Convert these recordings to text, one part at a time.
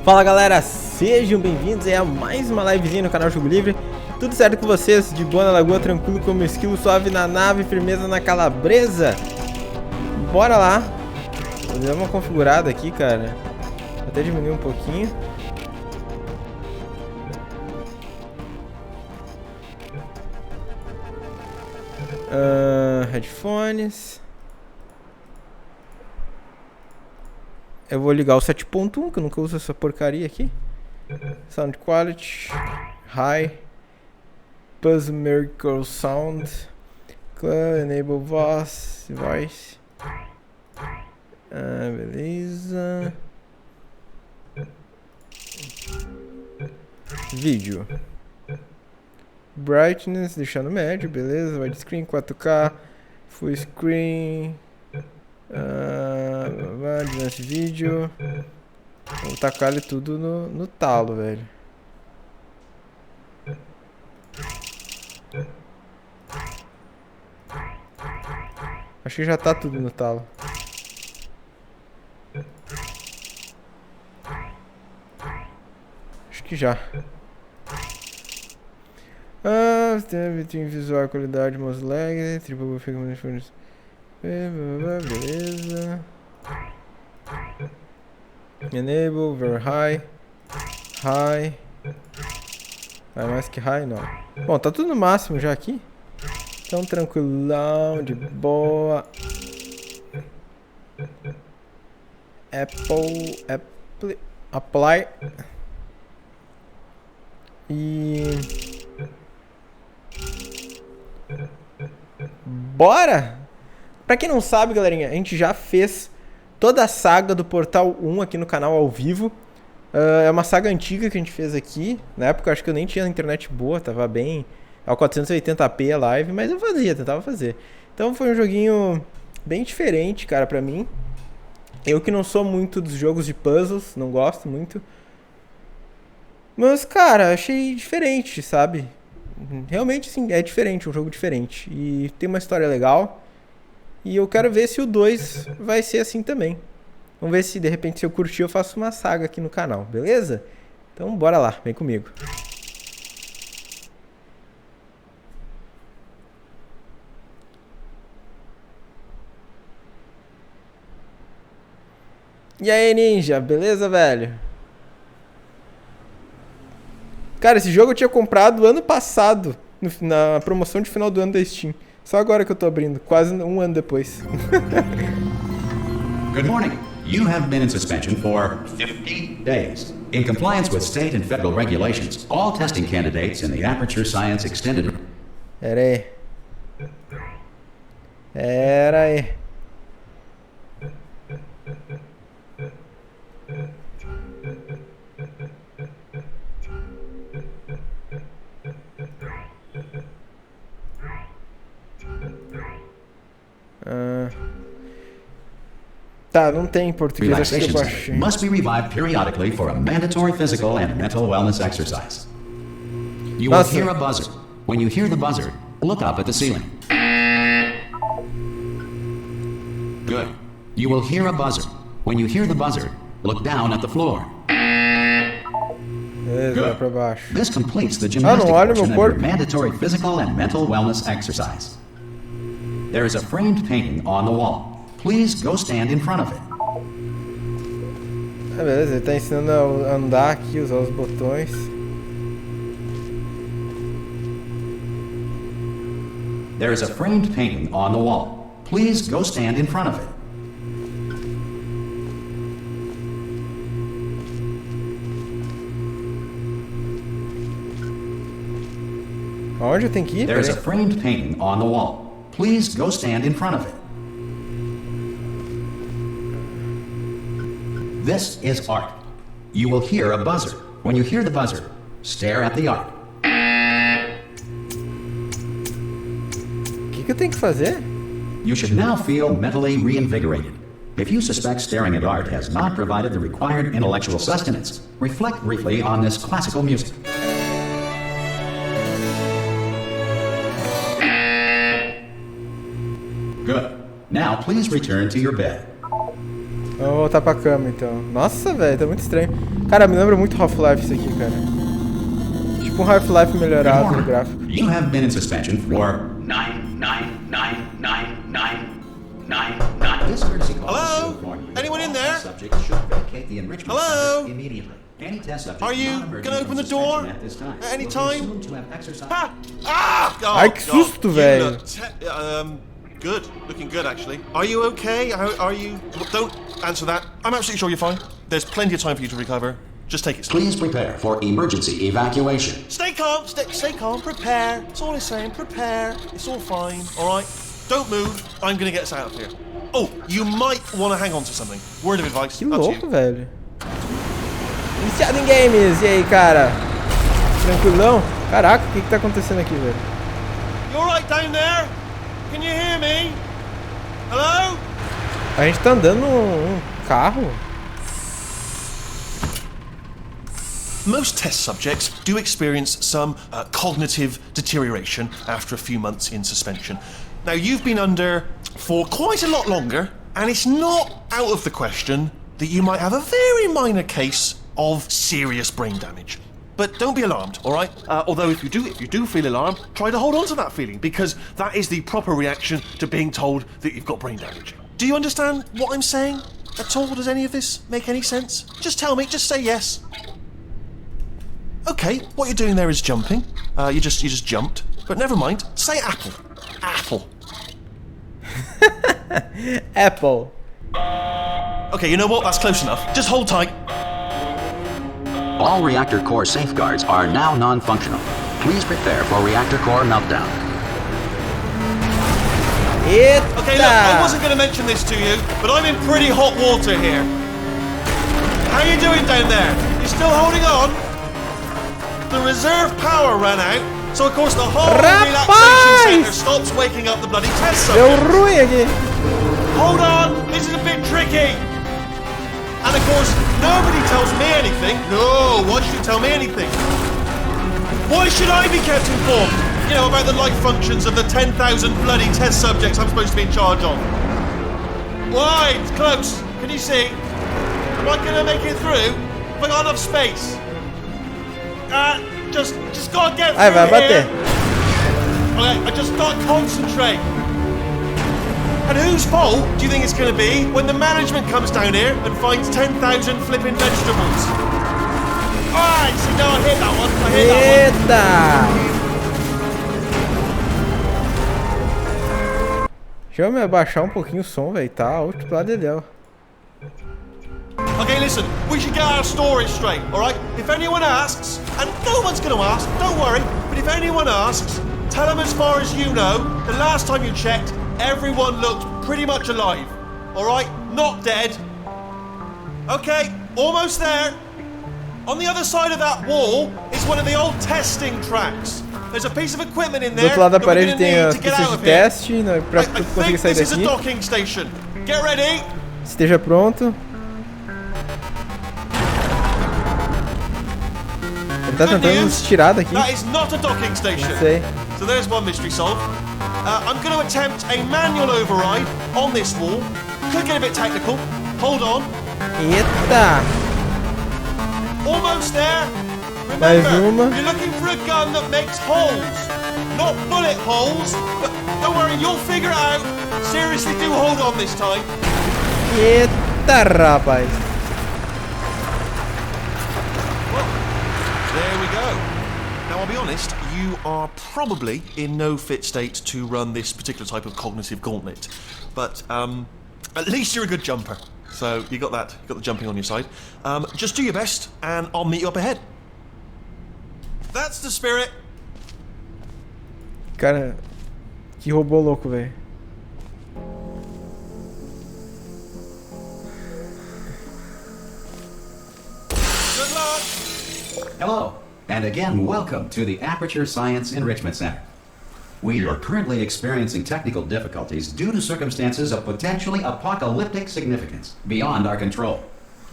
Fala galera, sejam bem-vindos a mais uma livezinha no canal Jogo Livre. Tudo certo com vocês? De boa na lagoa, tranquilo como um esquilo, suave na nave, firmeza na calabresa. Bora lá. Vou dar uma configurada aqui, cara. Vou até diminuir um pouquinho. Headphones. Eu vou ligar o 7.1, que eu nunca uso essa porcaria aqui. Sound Quality High. Buzz Miracle Sound. Enable Voice. Beleza. Vídeo. Brightness, deixar no médio, beleza. Widescreen, 4K. Full Screen. Advanced Video. Vou tacar ele tudo no talo, velho. Acho que já tá tudo no talo. Acho que já. Tem visual, qualidade, mouse lag, triple figment. Beleza. Enable, very high. High. Vai mais que high, não. Bom, tá tudo no máximo já aqui. Então tranquilão, de boa. Apply. E... bora! Pra quem não sabe, galerinha, a gente já fez toda a saga do Portal 1 aqui no canal ao vivo. É uma saga antiga que a gente fez aqui. Na época eu acho que eu nem tinha internet boa, tava bem ao 480p a live, mas eu tentava fazer. Então foi um joguinho bem diferente, cara, pra mim. Eu que não sou muito dos jogos de puzzles, não gosto muito. Mas, cara, achei diferente, sabe? Realmente, sim, é diferente, um jogo diferente. E tem uma história legal. E eu quero ver se o 2 vai ser assim também. Vamos ver se de repente, se eu curtir, eu faço uma saga aqui no canal, beleza? Então bora lá, vem comigo. E aí, ninja, beleza, velho? Cara, esse jogo eu tinha comprado ano passado, na promoção de final do ano da Steam. Só agora que eu tô abrindo, quase um ano depois. Good morning. You have been in suspension for 50 days. In compliance with state and federal regulations, all testing candidates in the Aperture Science Extended... Pera aí. Tá, não tem em português, acho que eu baixei. Must be revived periodically for a mandatory physical and mental wellness exercise. You will hear a buzzer. When you hear the buzzer, look up at the ceiling. Good. You will hear a buzzer. When you hear the buzzer, look down at the floor. Beleza, pra baixo. This completes the gymnastic portion of your mandatory physical and mental wellness exercise. There is a framed painting on the wall. Please go stand in front of it. Beleza, ele tá ensinando a andar aqui, usar os botões. There is a framed painting on the wall. Please go stand in front of it. Onde eu tenho que ir? There is a framed painting on the wall. Please go stand in front of it. This is art. You will hear a buzzer. When you hear the buzzer, stare at the art. O que eu tenho que fazer? You should now feel mentally reinvigorated. If you suspect staring at art has not provided the required intellectual sustenance, reflect briefly on this classical music. Good. Now please return to your bed. Vamos voltar pra cama então. Nossa, velho, tá muito estranho. Cara, me lembra muito Half-Life isso aqui, cara. Tipo um Half-Life melhorado no gráfico. You have been in suspension for 9999999. This courtesy call Hello? Anyone in there? Subject should vacate the enrichment Hello? center immediately. Any test subject Are you gonna open the door at any time? Ah! Ah! Oh, Ai, que susto, God. velho. You look good. Looking good, actually. Are you okay? Are you... Don't answer that. I'm absolutely sure you're fine. There's plenty of time for you to recover. Just take it slow. Please prepare for emergency evacuation. Stay calm. Stay calm. Prepare. That's all he's saying. Prepare. It's all fine. All right? Don't move. I'm gonna get us out of here. Oh, you might want to hang on to something. Word of advice. Que Up to louco, you. velho. Iniciado em games. E aí, cara? Tranquilão? Caraca, o que tá acontecendo aqui, velho? You alright down there? Can you hear me? Hello? A gente tá andando num carro? Most test subjects do experience some cognitive deterioration after a few months in suspension. Now, you've been under for quite a lot longer, and it's not out of the question that you might have a very minor case of serious brain damage. But don't be alarmed, all right? Although if you do feel alarmed, try to hold on to that feeling, because that is the proper reaction to being told that you've got brain damage. Do you understand what I'm saying at all? Does any of this make any sense? Just tell me, just say yes. Okay, what you're doing there is jumping. You just jumped. But never mind, say apple. Apple. Apple. Okay, you know what? That's close enough. Just hold tight. All reactor core safeguards are now non-functional. Please prepare for reactor core meltdown. Eita! Okay, look, I wasn't going to mention this to you, but I'm in pretty hot water here. How you doing down there? You still holding on? The reserve power ran out, so of course the whole relaxation center stops waking up the bloody test Deu subject. ruim aqui. Hold on, this is a bit tricky. And of course, nobody tells me anything. No, why should you tell me anything? Why should I be kept informed? You know, about the life functions of the 10,000 bloody test subjects I'm supposed to be in charge of. Why? It's close. Can you see? Am I gonna make it through? Have I got enough space? Just gotta get through Vai bater. here. Okay, I just gotta concentrate. And whose fault do you think it's going to be when the management comes down here and finds 10,000 flipping vegetables? Alright, see, now I hit that one. I hit that one. Eita! Deixa eu me abaixar um pouquinho o som, velho. Tá alto pra dedéu. Okay, listen, we should get our stories straight, alright? If anyone asks, and no one's going to ask, don't worry, but if anyone asks, tell them as far as you know, the last time you checked, everyone looked pretty much alive, alright? Not dead. Okay, almost there. On the other side of that wall is one of the old testing tracks. There's a piece of equipment in Do there outro lado da that we're parede gonna tem need as to get pistas out de of here. teste, né, pra I tu conseguir think sair this is a daqui. docking station. Get ready. Esteja pronto. Ele tá tentando nos tirar daqui. That is not a docking station. Não sei. So there's one mystery solved. I'm going to attempt a manual override on this wall. Could get a bit technical. Hold on. Eita! Almost there. Mais Remember, uma. you're looking for a gun that makes holes, not bullet holes. But don't worry, you'll figure it out. Seriously, do hold on this time. Eita, rapaz. There we go. Now, I'll be honest, you are probably in no fit state to run this particular type of cognitive gauntlet. But at least you're a good jumper. So you got that, you got the jumping on your side. Just do your best, and I'll meet you up ahead. That's the spirit. Cara, que robô louco, velho. Good luck. Hello, and again, welcome to the Aperture Science Enrichment Center. We are currently experiencing technical difficulties due to circumstances of potentially apocalyptic significance beyond our control.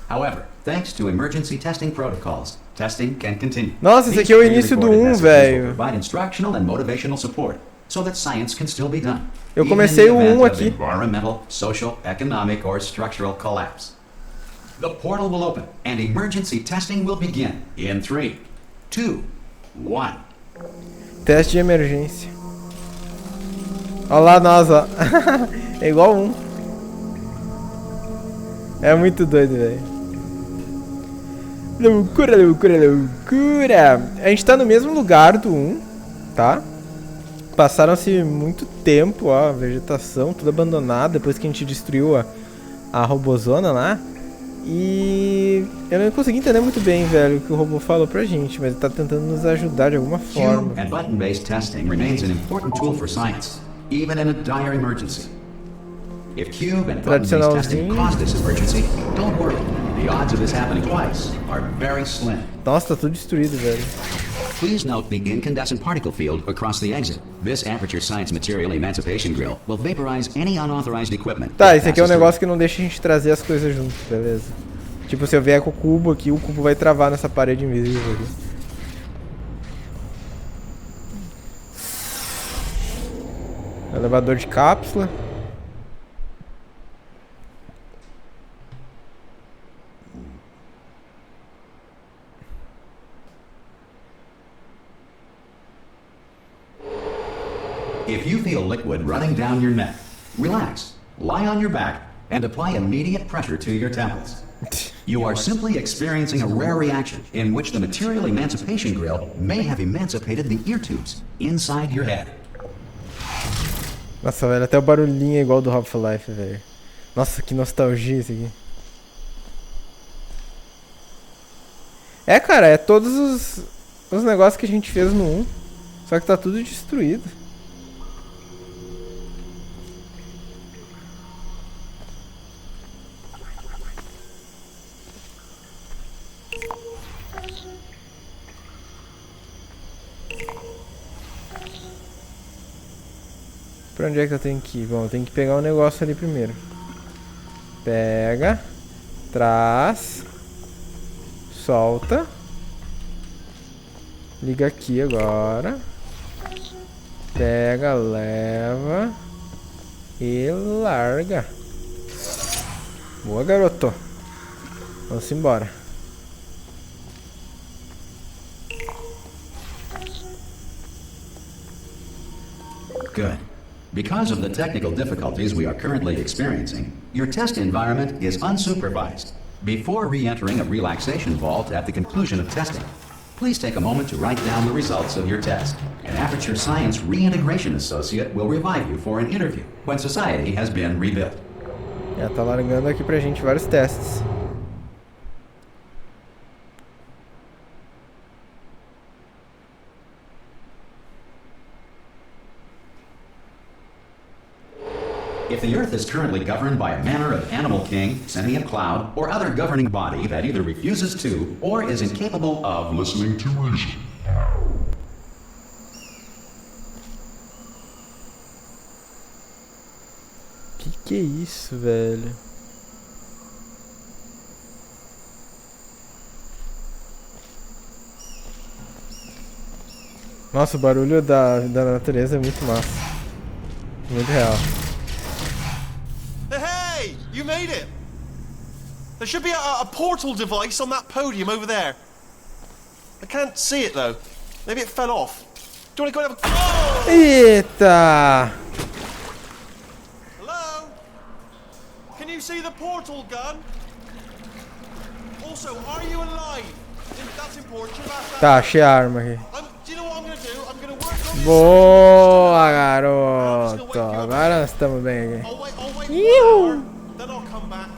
However, thanks to emergency testing protocols, testing can continue. Nossa, esse aqui é o início do 1, velho. Provide instructional and motivational support so that science can still be done. Eu comecei o 1 aqui. Environmental, social, economic, or structural collapse. The portal will open and emergency testing will begin in 3, 2, 1. Teste de emergência. Olha lá nós, ó. É igual um. É muito doido, velho. Loucura, loucura, loucura. A gente tá no mesmo lugar do 1, tá? Passaram-se muito tempo, ó. A vegetação tudo abandonada depois que a gente destruiu a robozona lá. E eu não consegui entender muito bem, velho, o que o robô falou pra gente, mas ele tá tentando nos ajudar de alguma forma. Cube and button-based testing remains an important tool for science, even in a dire emergency. If cube and button-based testing caused this emergency, don't worry. The odds of this happening twice are very slim. Nossa, tá tudo destruído, velho. Please note the incandescent particle field across the exit. This Aperture Science Material Emancipation Grill will vaporize any unauthorized equipment. Tá, esse aqui é um negócio que não deixa a gente trazer as coisas junto, beleza? Tipo, se eu vier com o cubo aqui, o cubo vai travar nessa parede invisível aqui. Elevador de cápsula. If you feel liquid running down your neck, relax, lie on your back, and apply immediate pressure to your temples. You are simply experiencing a rare reaction in which the material emancipation grill may have emancipated the ear tubes inside your head. Nossa, velho, até o barulhinho é igual do Half-Life, velho. Nossa, que nostalgia isso aqui. É, cara, é todos os negócios que a gente fez no 1, só que tá tudo destruído. Pra onde é que eu tenho que ir? Bom, eu tenho que pegar um negócio ali primeiro. Pega. Traz. Solta. Liga aqui agora. Pega, leva. E larga. Boa, garoto. Vamos embora. Good. Because of the technical difficulties we are currently experiencing, your test environment is unsupervised. Before re-entering a relaxation vault at the conclusion of testing, please take a moment to write down the results of your test. An Aperture Science Reintegration Associate will revive you for an interview when society has been rebuilt. Já tá largando aqui pra gente vários testes. If the Earth is currently governed by a manner of animal king, sentient cloud, or other governing body that either refuses to or is incapable of listening to reason. Que é isso, velho? Nossa, o barulho da natureza é muito massa. Muito real. Hey, you made it! There should be a portal device on that podium over there. I can't see it though. Maybe it fell off. Do you want to go and have a... Oh! Eita! Hello? Can you see the portal gun? Also, are you alive? That's important. Tá, achei a arma aqui. Do you know what I'm gonna do? I'm gonna work on this. Boa, garoto! Agora nós estamos bem aqui. I'll wait for an hour, then I'll come back,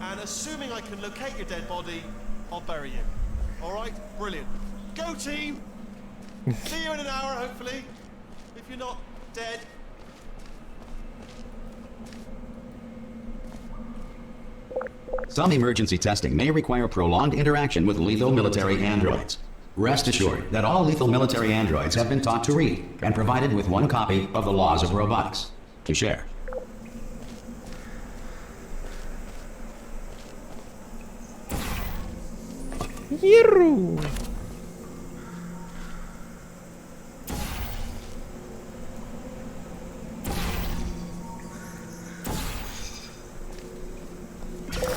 and assuming I can locate your dead body, I'll bury you. Alright? Brilliant. Go team! See you in an hour, hopefully. If you're not dead. Some emergency testing may require prolonged interaction with lethal military androids. Rest assured that all lethal military androids have been taught to read and provided with one copy of the Laws of Robotics to share. Hero.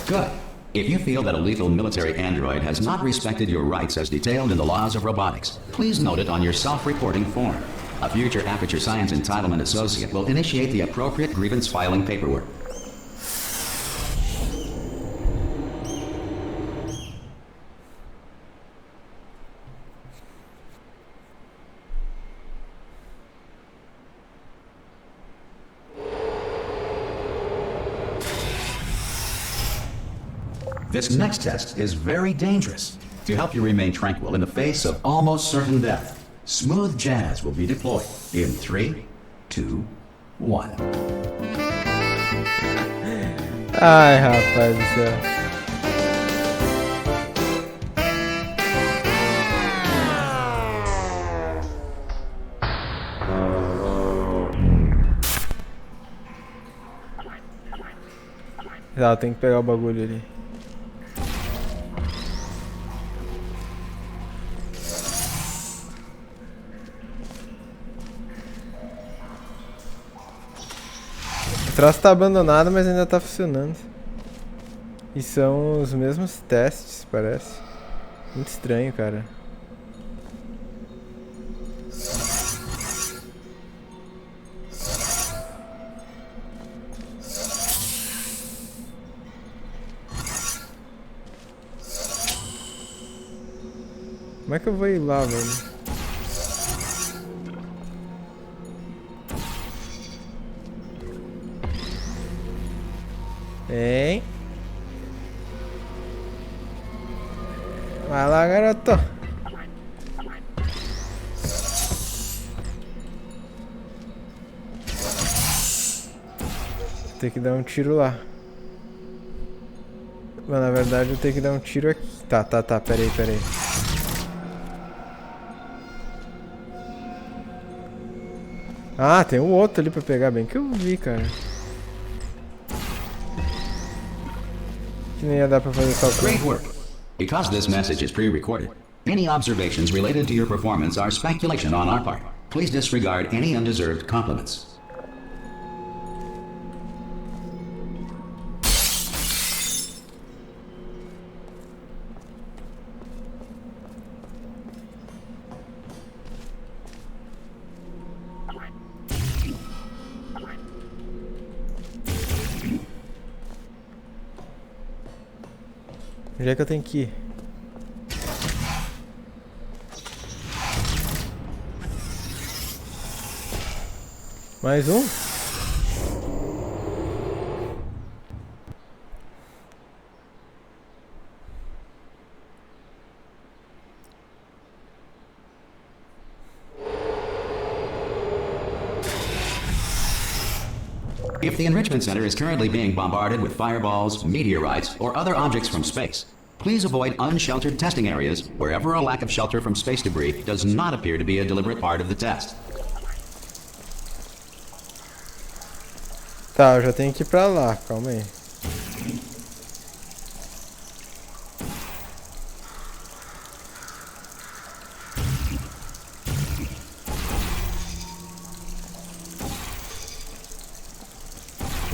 Good. If you feel that a lethal military android has not respected your rights as detailed in the laws of robotics, please note it on your self-reporting form. A future Aperture Science Entitlement Associate will initiate the appropriate grievance filing paperwork. This next test is very dangerous. To help you remain tranquil in the face of almost certain death, smooth jazz will be deployed in 3, 2, 1. Ai, rapaz do céu. Tá, tem que pegar o bagulho ali. O troço tá abandonado, mas ainda tá funcionando. E são os mesmos testes, parece. Muito estranho, cara. Como é que eu vou ir lá, velho? Hein? Vai lá, garoto. Vou ter que dar um tiro lá. Mas na verdade eu tenho que dar um tiro aqui. Tá, pera aí. Ah, tem um outro ali pra pegar, bem que eu vi, cara. Que nem ia dar pra fazer só Great work. Because this message is pre-recorded, any observations related to your performance are speculation on our part. Please disregard any undeserved compliments. Onde é que eu tenho que ir? Mais um? If the Enrichment Center is currently being bombarded with fireballs, meteorites, or other objects from space, please avoid unsheltered testing areas wherever a lack of shelter from space debris does not appear to be a deliberate part of the test. Tá, eu já tenho que ir pra lá, calma aí.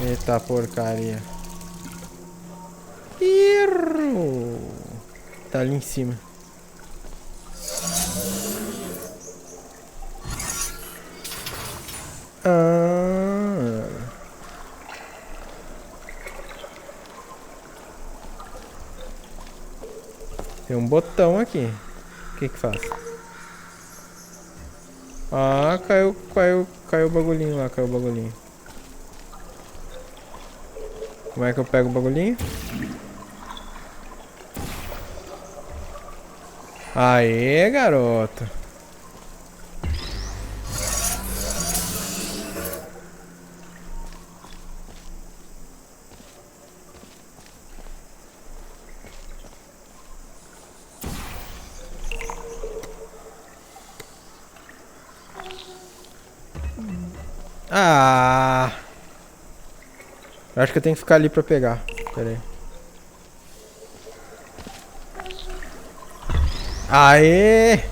Eita porcaria. Erro. Tá ali em cima. Tem um botão aqui. O que que faz? Ah, caiu o bagulhinho lá, caiu o bagulhinho. Como é que eu pego o bagulhinho? Aê, garoto. Ah! Eu acho que eu tenho que ficar ali pra pegar. Pera aí. Aê!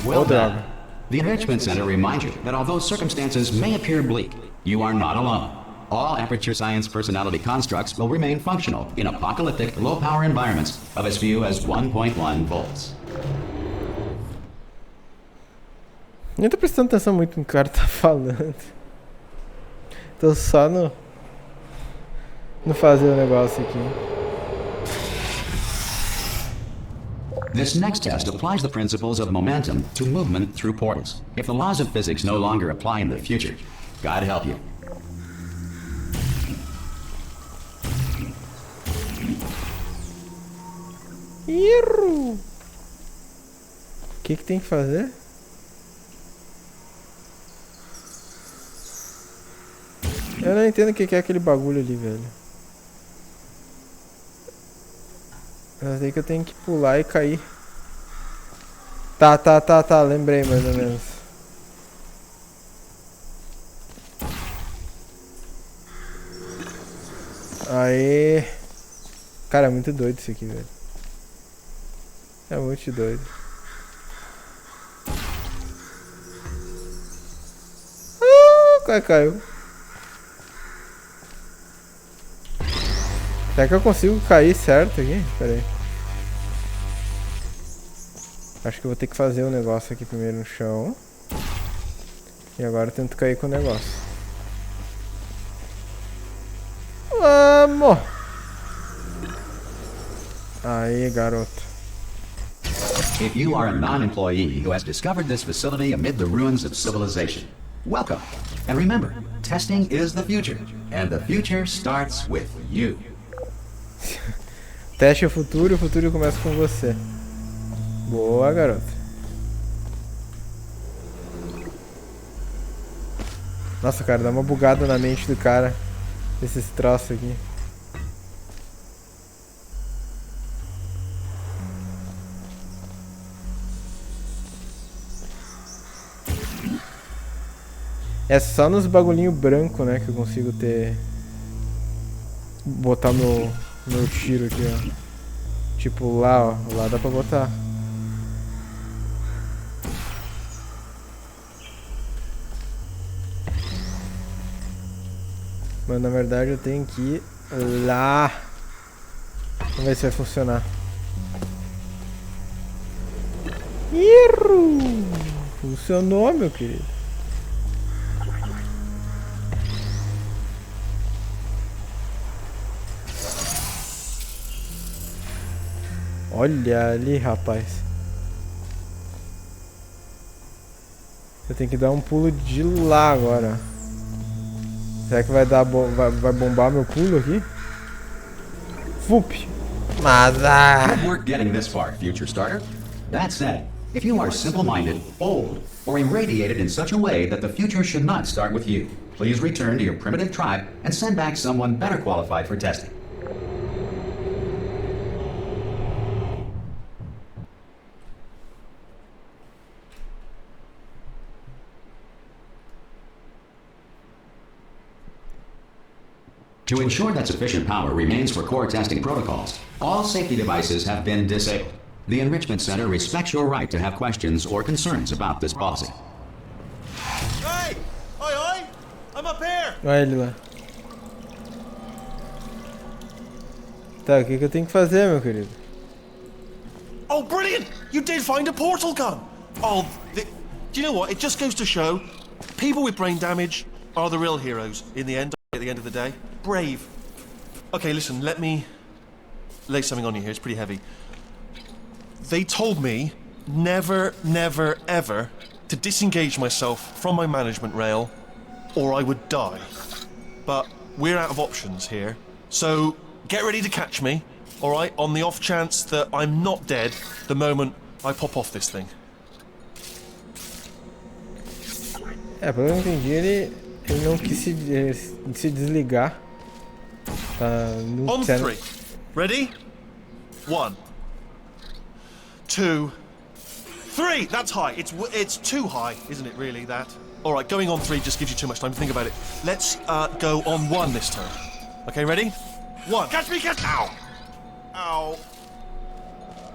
Well droga. done. The Enrichment Center reminds you that although circumstances may appear bleak, you are not alone. All Aperture Science personality constructs will remain functional in apocalyptic, low-power environments of as few as 1.1 volts. Nem tô prestando atenção muito no que o cara tá falando. Tô só no fazer o negócio aqui. This next test applies the principles of momentum to movement through portals. If the laws of physics no longer apply in the future, God help you. Erro! O que tem que fazer? Eu não entendo o que é aquele bagulho ali, velho. Eu sei que eu tenho que pular e cair. Tá, lembrei mais ou menos. Aê! Cara, é muito doido isso aqui, velho. É muito doido. Caiu. Será que eu consigo cair certo aqui? Pera aí. Acho que eu vou ter que fazer o negócio aqui primeiro no chão. E agora eu tento cair com o negócio. Vamos! Aí, garoto. If you are a non-employee who has discovered this facility amid the ruins of civilization, welcome. And remember, testing is the future, and the future starts with you. Teste é o futuro começa com você. Boa, garoto. Nossa, cara, dá uma bugada na mente do cara esses troços aqui. É só nos bagulhinho branco, né, que eu consigo ter... Botar meu tiro aqui, ó. Tipo lá, ó. Lá dá pra botar. Mas na verdade eu tenho que ir lá. Vamos ver se vai funcionar. Irro! Funcionou, meu querido. Olha ali, rapaz. Eu tenho que dar um pulo de lá agora. Será que vai dar vai bombar meu pulo aqui? Fup! Mas Good work getting this far, future starter. That said, if you are simple-minded, old, or irradiated in such a way that the future should not start with you, please return to your primitive tribe and send back someone better qualified for testing. To ensure that sufficient power remains for core testing protocols, all safety devices have been disabled. The Enrichment Center respects your right to have questions or concerns about this policy. Hey! Oi! I'm up here! olha ele lá. Tá, o que eu tenho que fazer, meu querido? Oh, brilliant! You did find a portal gun! Oh, do you know what? It just goes to show, people with brain damage are the real heroes in the end, at the end of the day. Brave. Okay, listen, let me lay something on you here. It's pretty heavy. They told me never, ever to disengage myself from my management rail or I would die. But we're out of options here. So get ready to catch me, alright? On the off chance that I'm not dead the moment I pop off this thing. Pelo que eu entendi, ele não quis se desligar. On three. Ready? 1, 2, 3. That's high. It's too high, isn't it? Really, that. All right, going on 3 just gives you too much time to think about it. Let's go on 1 this time. Okay, ready? 1. Catch me! Catch! Ow! Ow!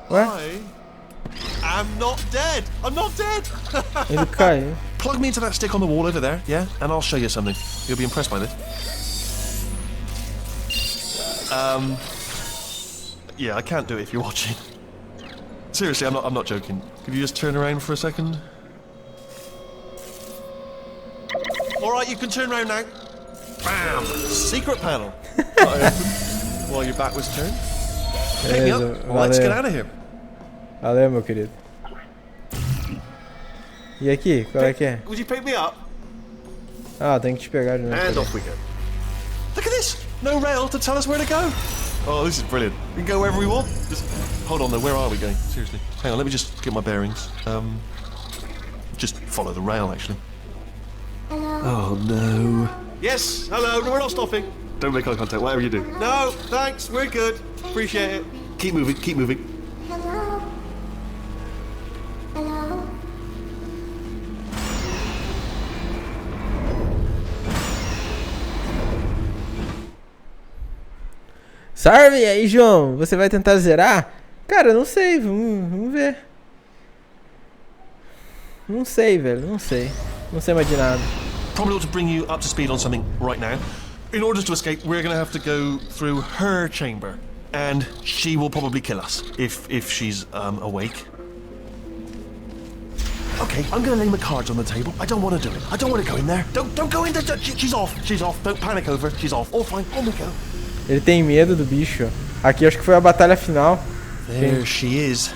What? am not dead. I'm not dead. Ele caiu. Plug me into that stick on the wall over there, yeah? And I'll show you something. You'll be impressed by this. Yeah, I can't do it if you're watching. Seriously, I'm not joking. Could you just turn around for a second? Alright, you can turn around now. Bam! Secret panel. While your back was turned. Pick me up. Let's get out of here. Valeu, meu querido. E aqui, qual é que é? Would you pick me up? Ah, tem que te pegar de novo. And off we go. Look at this! No rail to tell us where to go. Oh, this is brilliant. We can go wherever we want. Just hold on though, where are we going? Seriously. Hang on, let me just get my bearings. Just follow the rail actually. Hello. Oh no. Yes, hello, no, we're not stopping. Don't make eye contact, whatever you do. No, thanks, we're good. Appreciate it. Keep moving, keep moving. Hello? Hello? Salve aí, João. Você vai tentar zerar? Cara, não sei. Vamos ver. Não sei, velho. Não sei. Não sei mais de nada. Probably ought to bring you up to speed on something right now. In order to escape, we're going to have to go through her chamber. And she will probably kill us, if she's awake. Okay, I'm going to lay my cards on the table. I don't want to do it. I don't want to go in there. Don't go in there. She's off. She's off. Don't panic over. She's off. All fine. On we go. Ele tem medo do bicho. Aqui acho que foi a batalha final. There she is.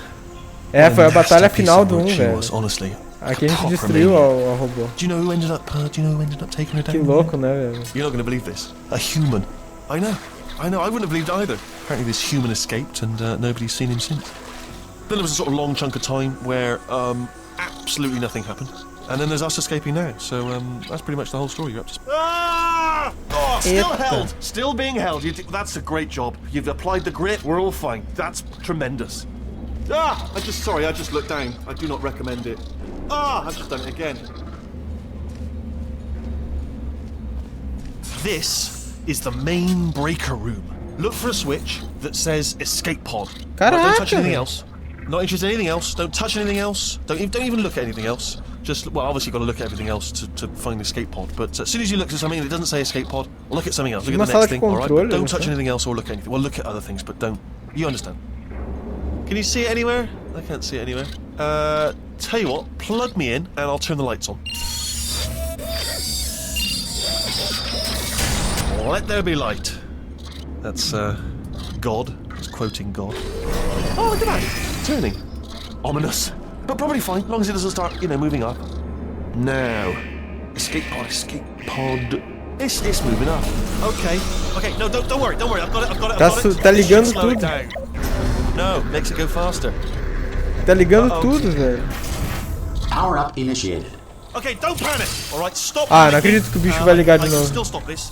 É, foi a batalha final do 1, velho. Honestly. Aqui a gente destruiu o robô. Do you know who ended up taking her down? Que louco, né, velho? You're not going to believe this. A human. I know. I wouldn't have believed either. Apparently this human escaped and nobody's seen him since. Then there was a sort of long chunk of time where absolutely nothing happened. And then there's us escaping now. So that's pretty much the whole story. You're up to Ah! Oh, still held. Still being held. That's a great job. You've applied the grit. We're all fine. That's tremendous. Ah! I just looked down. I do not recommend it. Ah! I've just done it again. This is the main breaker room. Look for a switch that says escape pod. Don't touch anything else. Not interested in anything else. Don't touch anything else. Don't even look at anything else. Just, well, obviously you've got to look at everything else to find the escape pod. But as soon as you look at something that doesn't say escape pod, look at something else. Look at the next thing, alright? But don't touch anything else or look at anything. Well, look at other things, but don't. You understand? Can you see it anywhere? I can't see it anywhere. Tell you what, plug me in and I'll turn the lights on. Let there be light. That's, God. It's quoting God. Oh, look at that. Turning. Ominous. But probably fine, as long as it doesn't start, moving up. Now. Escape pod. It's moving up. Okay. No, don't worry. I've got it. Tá ligando tudo. No, makes it go faster. Tá ligando tudo, velho. Power up initiated. Okay, don't panic. All right, stop. Ah, não acredito que o bicho vai ligar de novo. Still stop this.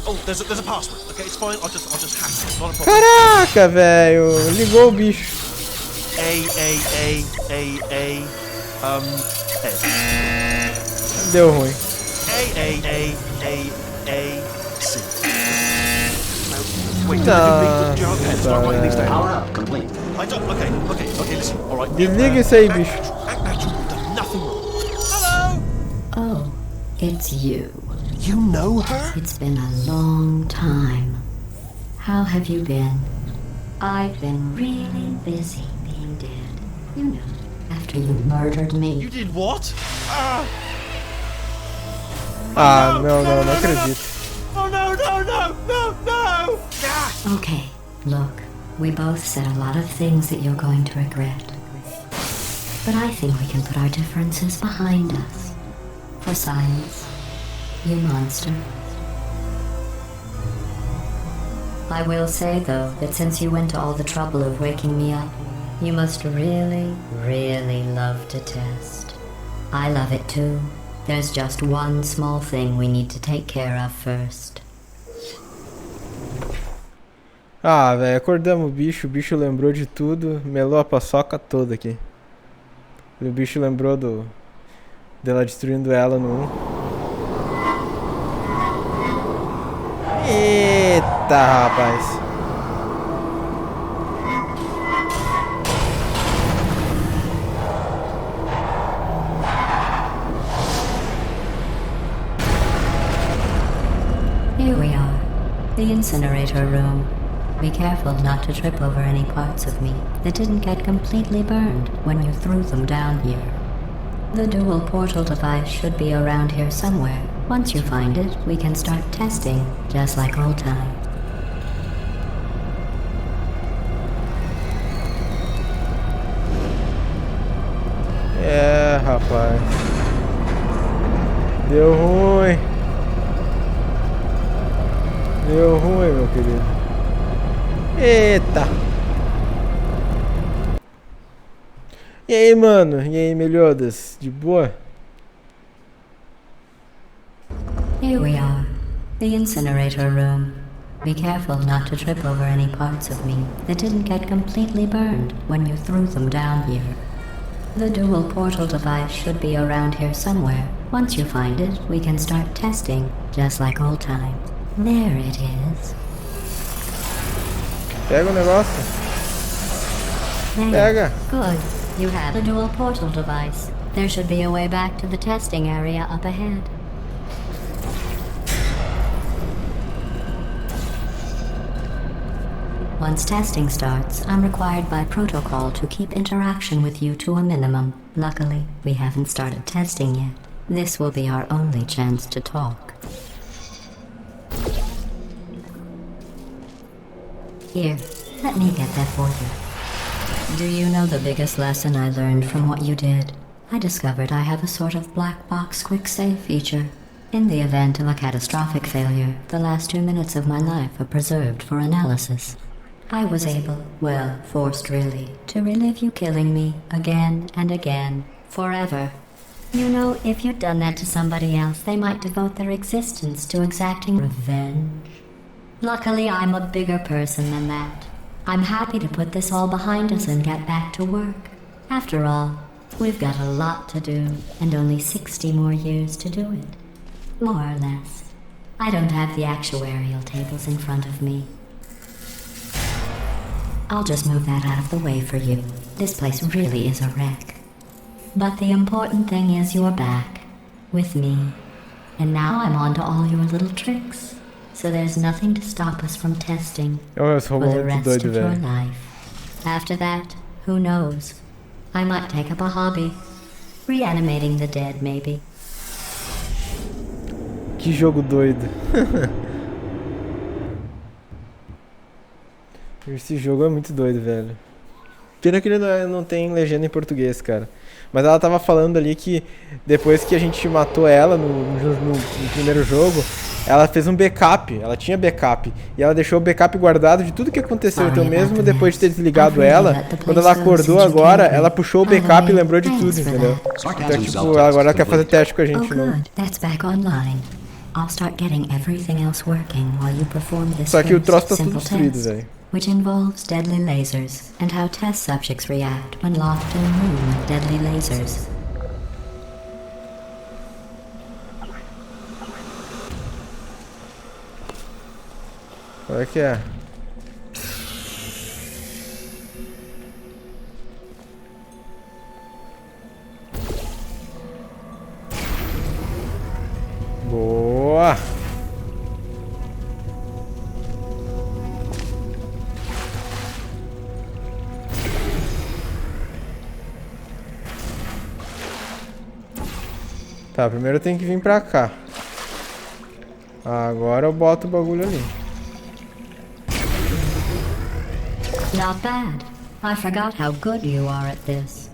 Oh, there's a password. Okay, it's fine. I'll just hack it. Not a problem. Caraca, velho. Ligou o bicho. A. Deu ruim. C. Wait, Nossa, velho. Power up complete. I don't. Okay, listen. All right. Desliga isso aí, bicho. Act natural. You've done nothing wrong. Hello. Oh, it's you. You know her? It's been a long time. How have you been? I've been really busy being dead. You know, after you murdered me. You did what? Não acredito. Oh no! Okay, look, we both said a lot of things that you're going to regret. But I think we can put our differences behind us. For science, you monster. I will say, though, that since you went to all the trouble of waking me up, you must really, really love to test. I love it too. There's just one small thing we need to take care of first. Ah, velho, acordamos o bicho lembrou de tudo, melou a paçoca toda aqui. E o bicho lembrou dela destruindo ela no 1. Eita, rapaz. the incinerator room. Be careful not to trip over any parts of me that didn't get completely burned when you threw them down here. The dual portal device should be around here somewhere. Once you find it, we can start testing, just like old times. É, rapaz. Deu ruim. Deu ruim, meu querido. Eita. E aí, mano? E aí, melhodas? De boa? Here we are, the incinerator room. Be careful not to trip over any parts of me that didn't get completely burned when you threw them down here. The dual portal device should be around here somewhere. Once you find it, we can start testing, just like old times. There it is. Pega o negócio. There. Pega. Good. You have the dual portal device. There should be a way back to the testing area up ahead. Once testing starts, I'm required by protocol to keep interaction with you to a minimum. Luckily, we haven't started testing yet. This will be our only chance to talk. Here, let me get that for you. Do you know the biggest lesson I learned from what you did? I discovered I have a sort of black box quick save feature. In the event of a catastrophic failure, the last 2 minutes of my life are preserved for analysis. I was able, well, forced really, to relive you killing me again and again, forever. You know, if you'd done that to somebody else, they might devote their existence to exacting revenge. Luckily, I'm a bigger person than that. I'm happy to put this all behind us and get back to work. After all, we've got a lot to do, and only 60 more years to do it. More or less. I don't have the actuarial tables in front of me. I'll just move that out of the way for you. This place really is a wreck. But the important thing is you're back. With me. And now I'm on to all your little tricks. So there's nothing to stop us from testing for the rest of your life. After that, who knows? I might take up a hobby. Reanimating the dead, maybe. Que jogo doido. Esse jogo é muito doido, velho. Pena que ele não tem legenda em português, cara. Mas ela tava falando ali que depois que a gente matou ela no primeiro jogo, ela fez um backup, ela tinha backup. E ela deixou o backup guardado de tudo que aconteceu. Então mesmo depois de ter desligado ela, quando ela acordou agora, ela puxou o backup e lembrou de tudo, entendeu? Então tipo, agora ela quer fazer teste com a gente de novo. Só que o troço tá tudo destruído, velho. Which involves deadly lasers and how test subjects react when locked in a room with deadly lasers. Qual é que é? Boa! Tá, primeiro eu tenho que vir pra cá. Agora eu boto o bagulho ali. Not bad. I forgot how good you are at this.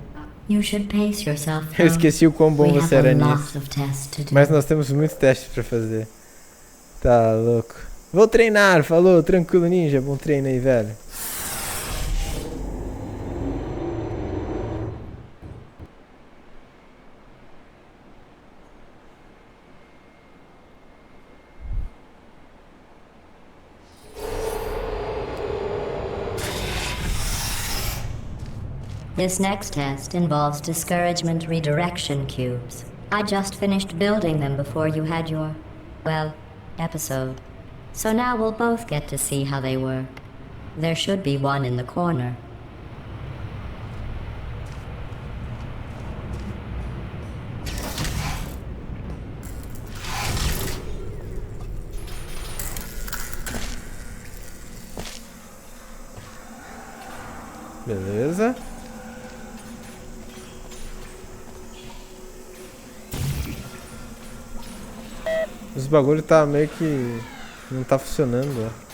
You should pace yourself. Eu esqueci o quão bom você era nisso. Mas nós temos muitos testes pra fazer. Tá louco. Vou treinar, falou. Tranquilo, ninja. Bom treino aí, velho. This next test involves discouragement redirection cubes. I just finished building them before you had your, well, episode. So now we'll both get to see how they work. There should be one in the corner. Beleza. Os bagulho tá meio que não tá funcionando, ó.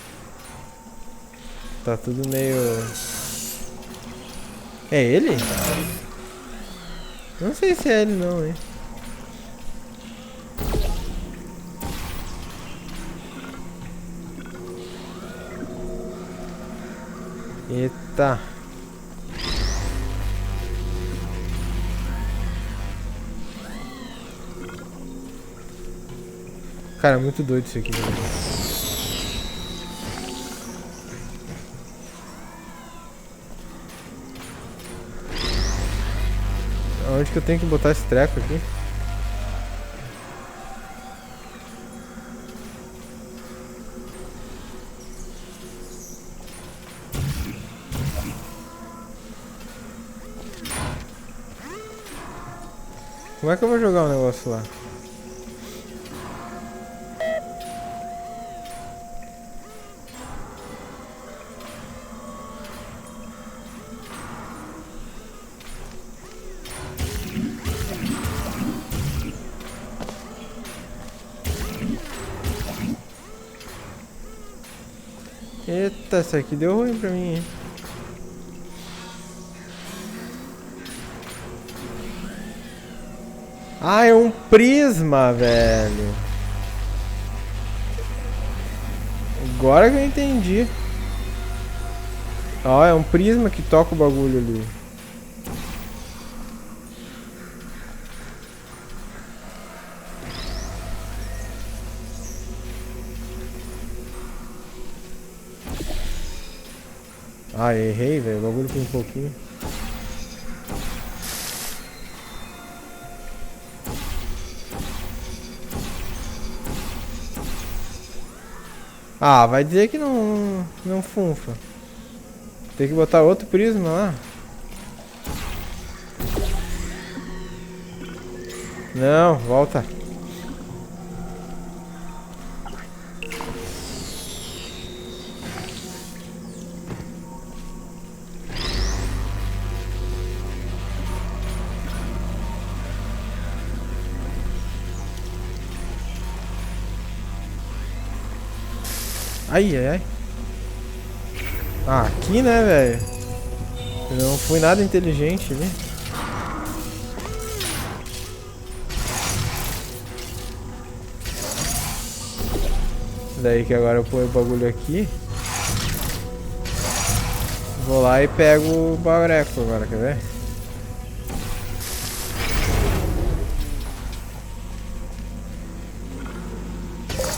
Tá tudo meio... É ele? Não sei se é ele não, hein. Eita. Cara, é muito doido isso aqui, velho. Onde que eu tenho que botar esse treco aqui? Como é que eu vou jogar o negócio lá? Eita, isso aqui deu ruim pra mim, hein? Ah, é um prisma, velho. Agora que eu entendi. Ó, é um prisma que toca o bagulho ali. Ah, errei, velho. O bagulho foi um pouquinho. Ah, vai dizer que não funfa. Tem que botar outro prisma lá. Não, volta. Ai, ai, ai. Ah, aqui, né, velho? Eu não fui nada inteligente ali. Daí que agora eu ponho o bagulho aqui. Vou lá e pego o bareco agora, quer ver?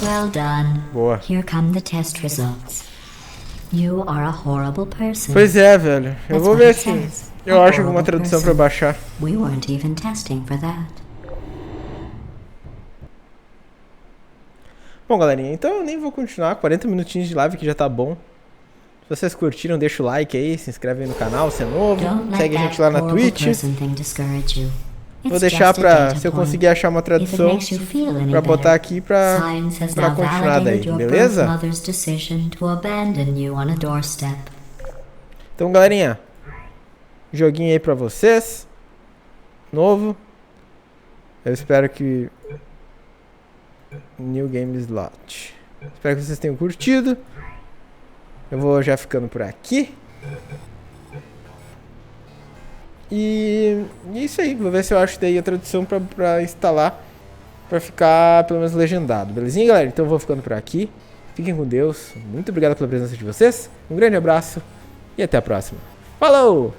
Well done. Boa. Here come the test results. You are a horrible person. Pois é, velho. Eu That's vou what ver it se says. eu A acho alguma horrible tradução pra person. baixar. We weren't even testing for that. Bom, galerinha, então eu nem vou continuar. 40 minutinhos de live que já tá bom. Se vocês curtiram, deixa o like aí, se inscreve aí no canal se é novo. Don't let Segue a that gente lá na horrible Twitch. person thing discourage you. Vou It's deixar just a pra, data se eu point. conseguir achar uma If it tradução, makes you feel any pra botar better, aqui pra Science has pra now continuar daí, validated your beleza? birth mother's decision to abandon you on a doorstep. Então, galerinha, joguinho aí pra vocês. Novo. Eu espero que... New Game Slot. Espero que vocês tenham curtido. Eu vou já ficando por aqui. E é isso aí. Vou ver se eu acho daí a tradução pra instalar. Pra ficar pelo menos legendado. Belezinha, galera? Então eu vou ficando por aqui. Fiquem com Deus. Muito obrigado pela presença de vocês. Um grande abraço. E até a próxima. Falou!